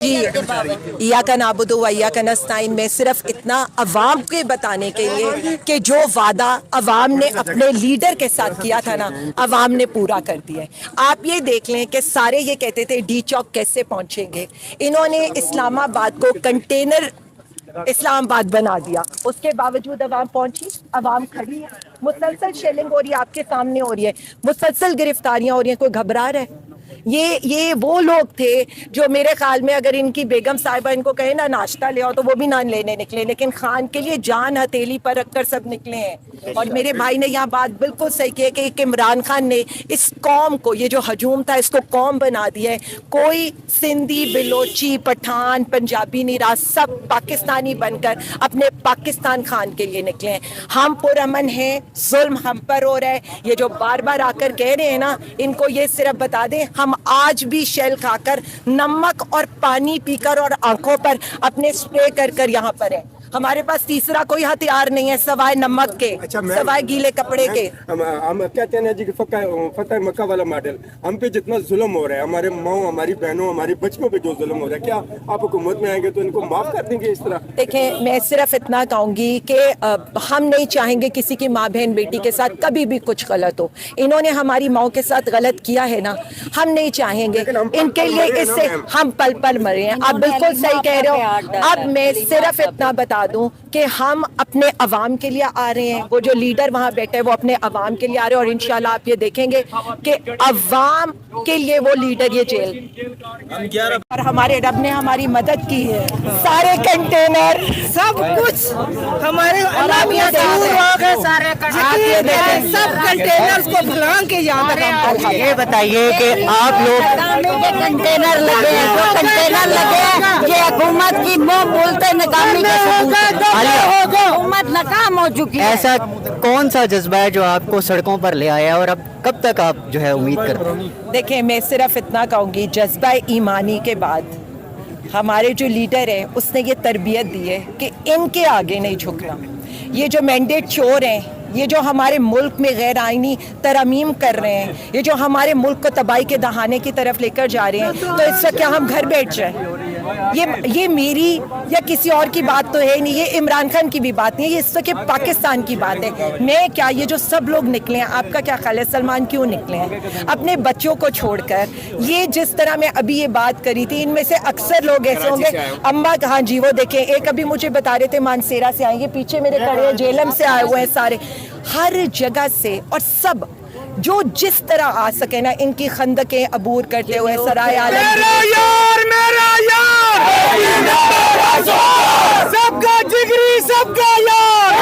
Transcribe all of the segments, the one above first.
جی ایاک نعبد و ایاک نستعین میں صرف اتنا عوام کے بتانے کے لیے کہ جو وعدہ عوام نے اپنے لیڈر کے ساتھ کیا تھا نا عوام نے پورا کر دیا ہے۔ آپ یہ دیکھ لیں کہ سارے یہ کہتے تھے ڈی چوک کیسے پہنچیں گے، انہوں نے اسلام آباد کو کنٹینر اسلام آباد بنا دیا، اس کے باوجود عوام پہنچی، عوام کھڑی ہے، مسلسل شیلنگ ہو رہی ہے، آپ کے سامنے ہو رہی ہے، مسلسل گرفتاریاں ہو رہی ہیں، کوئی گھبرا رہا ہے؟ یہ وہ لوگ تھے جو میرے خیال میں اگر ان کی بیگم صاحبہ ان کو کہے نا ناشتہ لے آؤ تو وہ بھی نہ لینے نکلے، لیکن خان کے لیے جان ہتھیلی پر رکھ کر سب نکلے ہیں۔ اور میرے بھائی نے یہاں بات بالکل صحیح کی ہے کہ ایک عمران خان نے اس قوم کو، یہ جو ہجوم تھا اس کو قوم بنا دیا ہے۔ کوئی سندھی، بلوچی، پٹھان، پنجابی نہیں رہا، سب پاکستانی بن کر اپنے پاکستان خان کے لیے نکلے ہیں۔ ہم پرامن ہیں، ظلم ہم پر ہو رہا ہے، یہ جو بار بار آ کر کہہ رہے ہیں نا ان کو یہ صرف بتا دیں ہم آج بھی شیل کھا کر، نمک اور پانی پی کر اور آنکھوں پر اپنے سپرے کر کر یہاں پر ہیں۔ ہمارے پاس تیسرا کوئی ہتھیار نہیں ہے سوائے نمک کے، سوائے گیلے کپڑے کے۔ ہم کہتے ہیں جی کہ فتح مکہ والا ماڈل، ہم پہ جتنا ظلم ہو رہا ہے، ہمارے ماؤں، ہماری بہنوں، ہماری بچوں پہ جو ظلم ہو رہا ہے، کیا آپ حکومت میں آئیں گے تو ان کو معاف کر دیں گے اس طرح؟ دیکھیں میں صرف اتنا کہوں گی کہ ہم نہیں چاہیں گے کسی کی ماں بہن بیٹی کے ساتھ کبھی بھی کچھ غلط ہو۔ انہوں نے ہماری ماں کے ساتھ غلط کیا ہے نا، ہم نہیں چاہیں گے ان کے لیے، اس سے ہم پل پل مرے ہیں۔ آپ بالکل صحیح کہہ رہے ہو۔ اب میں صرف اتنا بتا دوں کہ ہم اپنے عوام کے لیے آ رہے ہیں، وہ جو لیڈر وہاں بیٹھے ہیں وہ اپنے عوام کے لیے آ رہے ہیں، اور انشاءاللہ آپ یہ دیکھیں گے کہ عوام کے لیے وہ لیڈر یہ جیل، اور ہمارے رب نے ہماری مدد کی ہے۔ سارے کنٹینر سب کچھ ہمارے سب کنٹینر کو بھلان کے یہاں تک۔ یہ بتائیے کہ آپ لوگ کنٹینر لگے ہیں، جو کنٹینر لگے ہیں یہ حکومت کی منہ بولتے ناکامی کا ثبوت ہے۔ حکومت ناکام ہو چکی ہے۔ ایسا کون سا جذبہ ہے جو آپ کو سڑکوں پر لے آیا اور اب کب تک آپ جو ہے امید کرتے ہیں؟ دیکھیں میں صرف اتنا کہوں گی، جذبہ ایمانی کے بعد ہمارے جو لیڈر ہیں اس نے یہ تربیت دی ہے کہ ان کے آگے نہیں جھکنا۔ یہ جو مینڈیٹ چور ہیں، یہ جو ہمارے ملک میں غیر آئینی ترامیم کر رہے ہیں، یہ جو ہمارے ملک کو تباہی کے دہانے کی طرف لے کر جا رہے ہیں، تو اس سے کیا ہم گھر بیٹھ جائیں؟ یہ میری یا کسی اور کی بات تو ہے نہیں، یہ عمران خان کی بھی بات نہیں ہے، یہ اس وقت پاکستان کی بات ہے۔ میں کیا، یہ جو سب لوگ نکلے ہیں، آپ کا کیا خیال ہے سلمان کیوں نکلے ہیں اپنے بچوں کو چھوڑ کر؟ یہ جس طرح میں ابھی یہ بات کری تھی، ان میں سے اکثر لوگ ایسے ہوں گے، اماں ہاں جی وہ دیکھیں، ایک ابھی مجھے بتا رہے تھے مانسیرا سے آئیں گے، پیچھے میرے کڑے ہیں جیلم سے آئے ہوئے ہیں، سارے ہر جگہ سے، اور سب جو جس طرح آ سکے نا ان کی خندقیں عبور کرتے ہوئے سرائے عالم سب کا جگری، سب کا یار،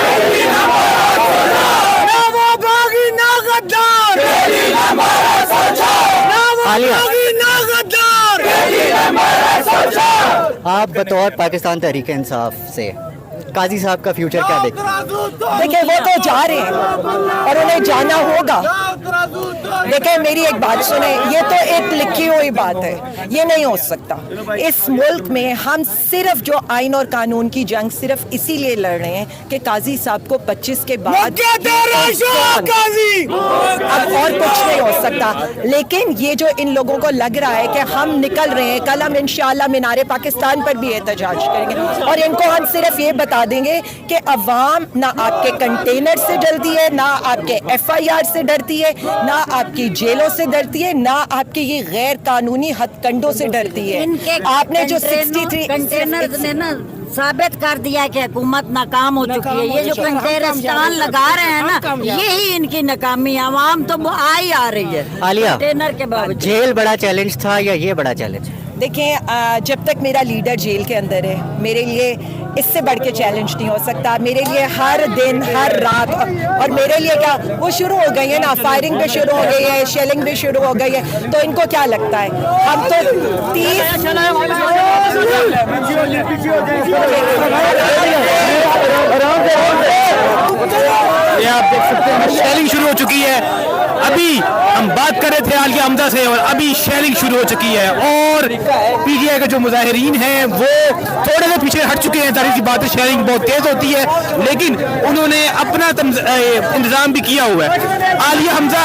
نہ وہ باغی نہ غدار، نہ وہ باغی نہ غدار۔ آپ بطور پاکستان تحریک انصاف سے قاضی صاحب کا فیوچر کیا دیکھتے ہیں؟ دیکھیں وہ تو جا رہے ہیں اور انہیں جانا ہوگا۔ دیکھیں میری ایک بات سنیں، یہ تو ایک لکھی ہوئی بات ہے، یہ نہیں ہو سکتا۔ اس ملک میں ہم صرف جو آئین اور قانون کی جنگ صرف اسی لیے لڑ رہے ہیں کہ قاضی صاحب کو 25 کے بعد اب اور کچھ نہیں ہو سکتا۔ لیکن یہ جو ان لوگوں کو لگ رہا ہے کہ ہم نکل رہے ہیں، کل ہم انشاءاللہ مینار پاکستان پر بھی احتجاج کریں گے، اور ان کو ہم صرف یہ بتا دیں گے کہ عوام نہ آپ کے کنٹینر سے ڈرتی ہے، نہ آپ کے ایف آئی آر سے ڈرتی ہے، نہ آپ کی جیلوں سے ڈرتی ہے، نہ آپ کی یہ غیر قانونی ہتھ کنڈوں سے ڈرتی ہے۔ آپ نے جو 63 کنٹینر نے نا ثابت کر دیا کہ حکومت ناکام ہو چکی ہے۔ یہ جو کنٹینرستان لگا رہے ہیں نا، یہی ان کی ناکامی ہے۔ عوام تو آ رہی ہے عالیہ، کنٹینر کے باوجود۔ جیل بڑا چیلنج تھا یا یہ بڑا چیلنج؟ دیکھیں جب تک میرا لیڈر جیل کے اندر ہے، میرے لیے اس سے بڑھ کے چیلنج نہیں ہو سکتا۔ میرے لیے ہر دن ہر رات، اور میرے لیے کیا وہ شروع ہو گئی ہے نا، فائرنگ بھی شروع ہو گئی ہے، شیلنگ بھی شروع ہو گئی ہے، تو ان کو کیا لگتا ہے ہم تو 30 آپ دیکھ سکتے ہیں شیلنگ شروع ہو چکی ہے۔ ابھی ہم بات کر رہے تھے عالیہ حمزہ سے، اور ابھی شیلنگ شروع ہو چکی ہے، اور پی ٹی آئی کے جو مظاہرین ہیں وہ تھوڑے سے پیچھے ہٹ چکے ہیں۔ ظاہر سی بات ہے شیلنگ بہت تیز ہوتی ہے، لیکن انہوں نے اپنا انتظام بھی کیا ہوا ہے۔ عالیہ حمزہ